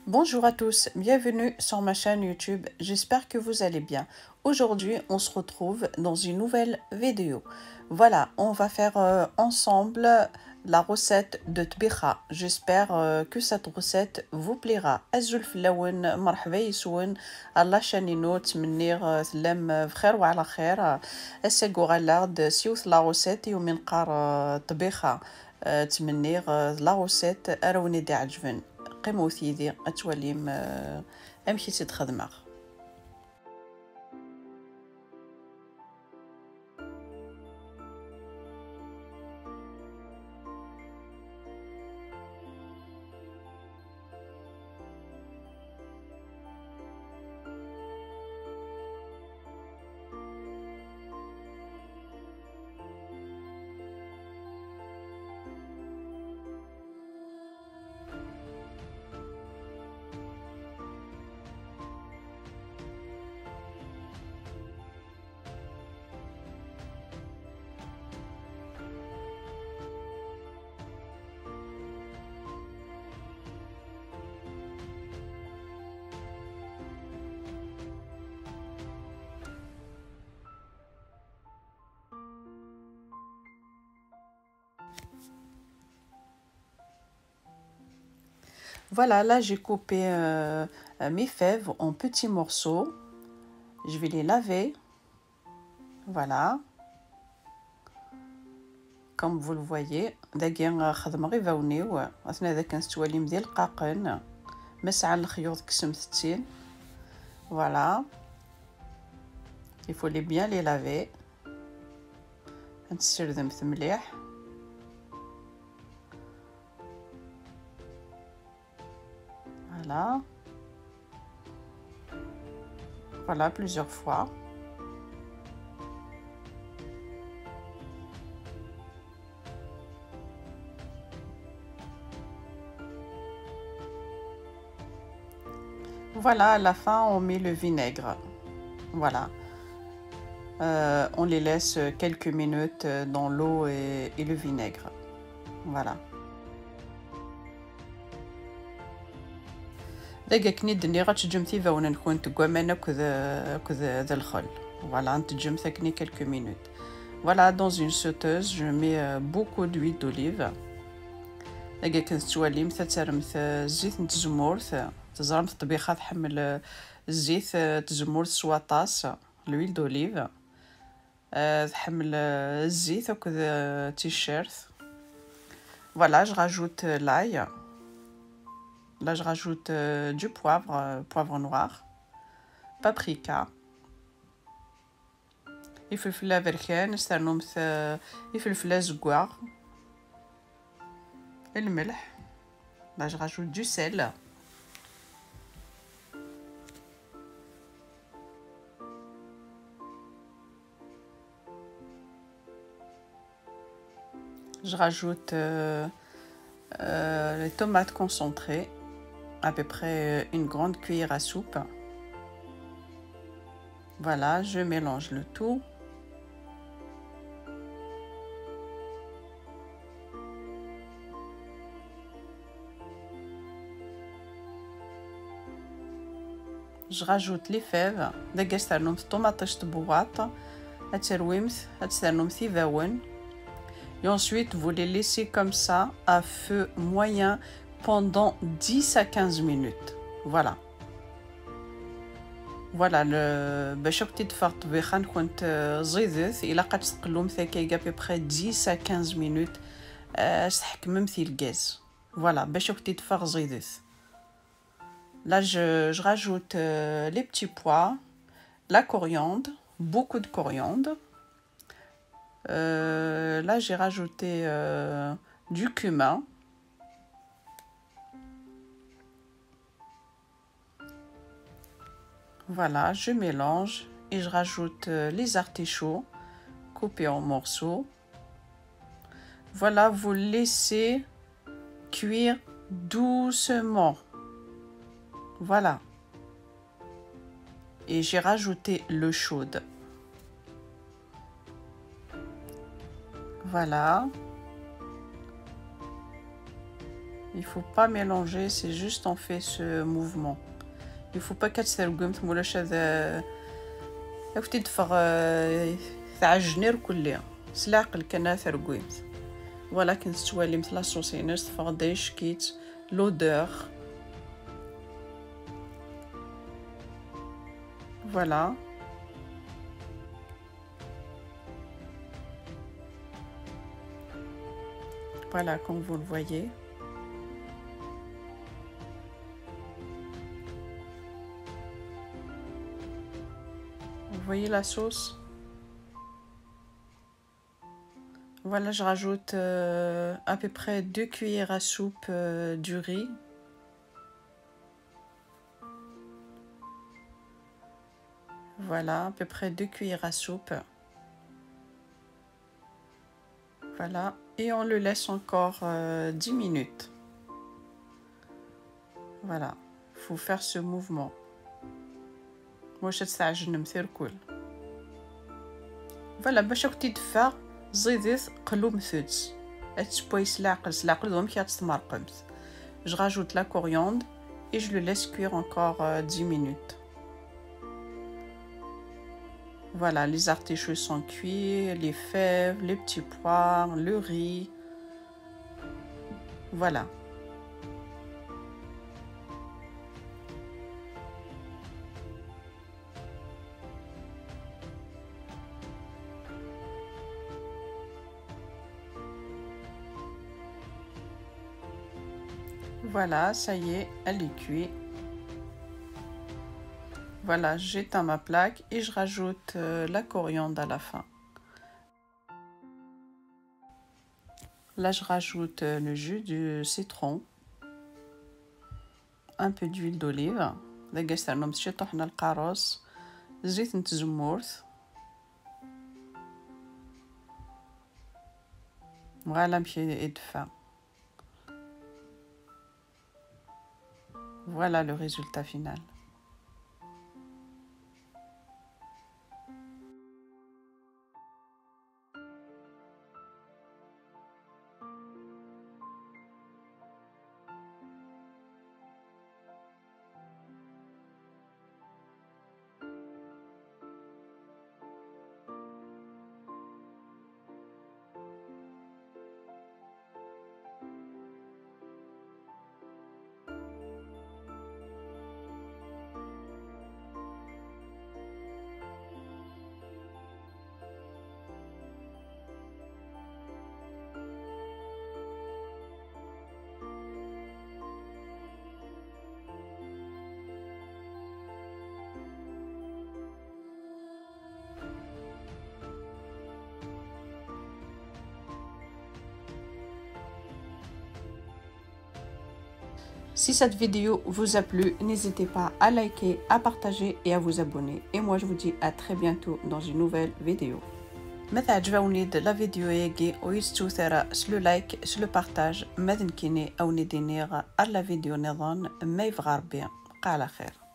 Bonjour à tous, bienvenue sur ma chaîne YouTube, j'espère que vous allez bien. Aujourd'hui, on se retrouve dans une nouvelle vidéo. Voilà, on va faire ensemble la recette de tbikha. J'espère que cette recette vous plaira. أزول فلاون مرحبا يسون الله شانينو تمنير ثلام بخير وعلى خير. السيغورالارد سيوث لا recette يومين قار طبيخة تمنير لا recette أروني دي عجبن. قيمو ثيدي أتوليم أمشي تتخدمه. Voilà, là j'ai coupé mes fèves en petits morceaux. Je vais les laver. Voilà. Comme vous le voyez. داكيا خدمة غير فاونيو. أثناء ذاك نستواليم ديال القاقن. مسعى الخيوط كسمتين. Voilà. Il faut les bien les laver. نسردم مليح. Voilà. Voilà, plusieurs fois. Voilà, à la fin, on met le vinaigre. Voilà. On les laisse quelques minutes dans l'eau et le vinaigre. Voilà. داكا كني دني غتجمتي فاونا نكون تقوامنا كذا الخل. Voilà, نتجم ثكني quelques minutes. Voilà, dans une sauteuse, je mets beaucoup d'huile d'olive. داكا كنستواليم تترمث الزيت نتزمورث تزرمث طبيخة تحمل الزيت تزمورث سواطاس l'huile d'olive. تحمل الزيت وكذا تيشيرت. Voilà, je rajoute l'ail. Là, je rajoute du poivre, poivre noir, paprika. الفلفل أبركان نستعملو الفلفل الزكوار. الملح. Là, je rajoute du sel. Je rajoute les tomates concentrées, à peu près une grande cuillère à soupe. Voilà, je mélange le tout. Je rajoute les fèves. داكا سترنمت طوماطيش طبواط أترويمث أتسترنمث يفاون. Et ensuite, vous les laissez comme ça à feu moyen pendant 10 à 15 minutes. Voilà. Voilà, باش كنتي تفرط طبيخة كنت زيدت إلا قد تقلوم ثكايا à peu près 10 à 15 minutes تحكمم في الغاز. Voilà, باش كنتي تفرط زيدت. Là, je rajoute les petits pois, la coriandre, beaucoup de coriandre. Là, j'ai rajouté du cumin. Voilà, je mélange et je rajoute les artichauts coupés en morceaux. Voilà, vous laissez cuire doucement. Voilà. Et j'ai rajouté l'eau chaude. Voilà. Il faut pas mélanger, c'est juste on fait ce mouvement. Il faut pas كتسرقمت مولاش هذا كنتي تفغ تعجنير كلها سلاقل كنا ثرقمت ولكن تتوالي مثل لاصوصينير تفغ دايش كيت لودور. Voilà. Voilà, comme vous le voyez. Vous voyez la sauce? Voilà, je rajoute à peu près 2 cuillères à soupe du riz. Voilà, à peu près 2 cuillères à soupe. Voilà, et on le laisse encore 10 minutes. Voilà, il faut faire ce mouvement. واش تستعجن مثير كل. Voilà, باش كنتي تدفع زيدت قلو مثوت. اتسبوي سلاقل دوم كي تستمرقمت. Je rajoute la coriandre et je le laisse cuire encore 10 minutes. Voilà, les artichauts sont cuits, les fèves, les petits pois, le riz. Voilà. Voilà, ça y est, elle est cuite. Voilà, j'éteins ma plaque et je rajoute la coriandre à la fin. Là, je rajoute le jus du citron, un peu d'huile d'olive. Voilà, voilà le résultat final. Si cette vidéo vous a plu, n'hésitez pas à liker, à partager et à vous abonner. Et moi, je vous dis à très bientôt dans une nouvelle vidéo. متى عجبوني لا فيديو ياكي ويستو ثرا سلو لايك سلو بارتاج ماذن كيني او ندينيغ على فيديو نظام ما يفغر بيان. بقى على خير.